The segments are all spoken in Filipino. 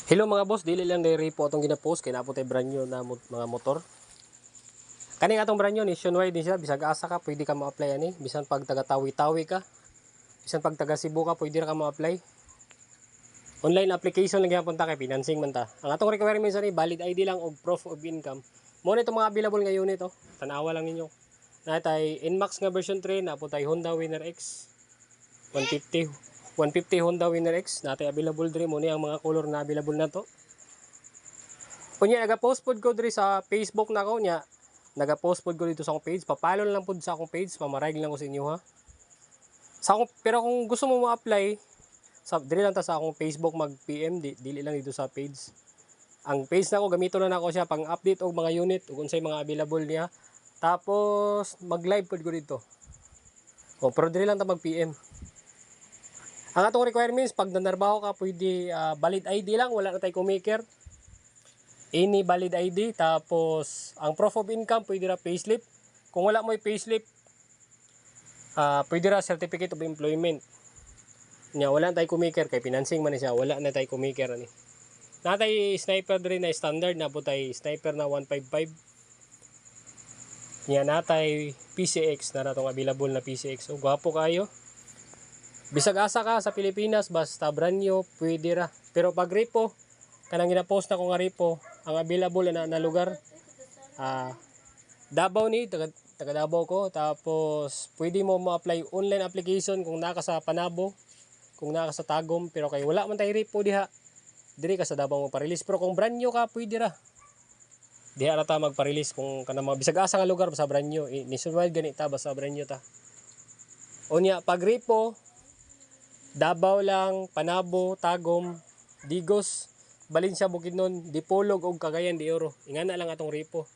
Hello mga boss, dili lang diri po atong gina-post kay napo tay brand new na mga motor. Kani atong brand new nationwide din siya, bisag asa ka pwede ka ma-apply ani, bisan pag taga Tawi-Tawi ka, bisan pag taga Cebu ka pwede ra ka ma-apply. Online application lang gyapon ta kay financing man ta. Ang atong requirements ani valid ID lang og proof of income. Mo na itong mga available nga unit oh. Tanawa lang ninyo. Natay Nmax nga version 3 na po tay Honda Winner X 150 Honda Winner X natay available diri mo ni ang mga color na available na to. Kunya naga-post pod ko diri sa Facebook na ko nya. Naga-post pod ko dito sa akong page. Papalo lang pod sa akong page, pamarayg lang ko sa inyo ha. Pero kung gusto mo ma-apply, diri lang ta sa akong Facebook mag-PM, dili lang dito sa page. Ang page na ko gamito na nako siya pang-update og mga unit ug unsay mga available niya. Tapos mag-live pod ko dito. O pero diri lang ta mag-PM. Ang atong requirements, pag nanarbaho ka, pwede valid ID lang, wala na tayo kumaker. Any valid ID, tapos ang proof of income, pwede ra payslip. Kung wala mo yung payslip, pwede ra certificate of employment. Wala na tayo kumaker, kay financing man siya, wala na tayo kumaker. Natay sniper rin na standard, na po tayo sniper na 155. Natay PCX, na natong available na PCX. So, gwapo kayo. Bisag asa ka sa Pilipinas, basta brand new, pwede ra. Pero pag repo, kanang gina-post na ko nga repo, ang available na lugar, Davao ni, taga Davao ko. Tapos, pwede mo ma-apply online application kung naka sa Panabo, kung naka sa Tagum. Pero kay wala man tayo repo diha, diri ka sa Davao mo pa-release. Pero kung brand new ka, pwede ra. Diha ra ta magpa-release kung kanang mga bisag asa nga lugar, basta brand new. Nationwide ganita, basta brand new ta. Unya, pag repo, Davao lang, Panabo, Tagum, Digos, Valencia, Bukidnon, Dipolog o Cagayan de Oro. Ingana lang atong repo.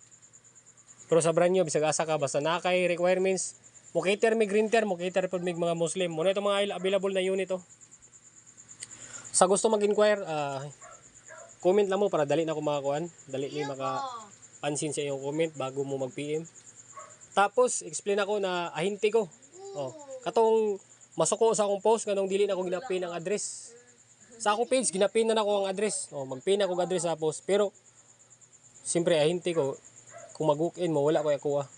Pero sa brand new, bisag asa ka, basta na kay requirements, mo cater mig renter, mo cater pod mig mga Muslim. Muna itong mga available na unit oh. Sa gusto mag-inquire, comment lang mo para dali na ko makakuan. Dali ni makapansin sa iyong comment bago mo mag-PM. Tapos, explain ako na ahinti ko. Oh, katong masuko sa akong post kanong dili na ko ginapin ang address. Sa akong page ginapin na ako ang address. Oh, magpin ako ang address sa post. Pero siyempre ahinti ko kung mag-walk-in mo wala ko yakuha.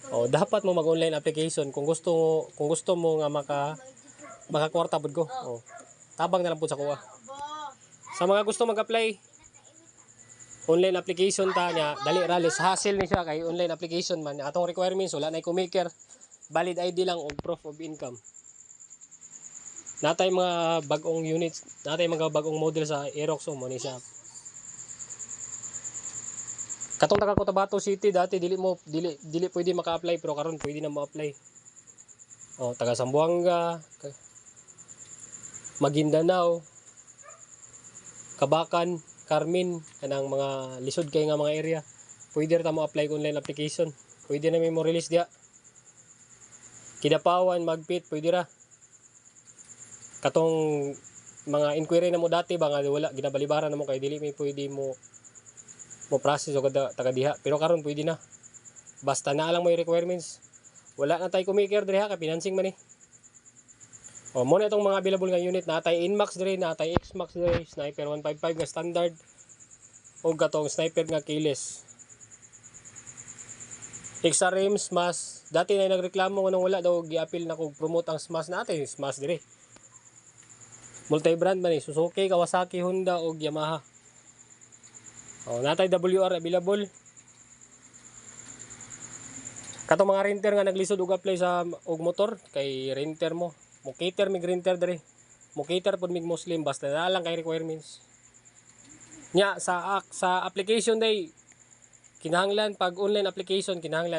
Oh, dapat mo mag-online application kung gusto mo nga makakwarta pud ko. Oh. Tabang na lang pud sa kuha. Sa mga gusto mag-apply online application ta nya dali ralis hassle ni siya kay online application man. Atong requirements wala na ko maker. Valid ID lang o proof of income. Natay mga bagong units, natay mga bagong model sa Aerox mo ni siya. Katong taga Cotabato City dati dili pwede maka-apply pero karon pwede na mo-apply. Oh, taga Zamboanga, Maguindanao, Kabakan, Carmen, kanang mga lisod kay nga mga area. Pwede ra ta mo-apply kung online application. Pwede na may mo release dia. Kidapawan, Magpit, pwede ra. Katong mga inquiry na mo dati ba nga wala ginabalibaran na mo kay dili may pwede mo process o taga diha. Pero karon pwede na. Basta na lang mo yung requirements. Wala na tay kumaker diri ha, kay financing man ni. O mo na itong mga available nga unit, natay Nmax diri, natay Xmax diri, Sniper 155 nga standard o gatong Sniper nga keyless. XRM Smash, dati na nagreklamo nang wala daw gi-appeal na kog promote ang Smash natin, Smash dire. Multi-brand man ni Suzuki, Kawasaki, Honda o Yamaha. Oh, natay WR available. Katong mga renter nga naglisod og apply sa og motor kay renter mo. Mo cater mig renter dire. Mo cater pod mig Muslim basta na lang kay requirements. Nya sa application day kinahanglan pag online application kinahanglan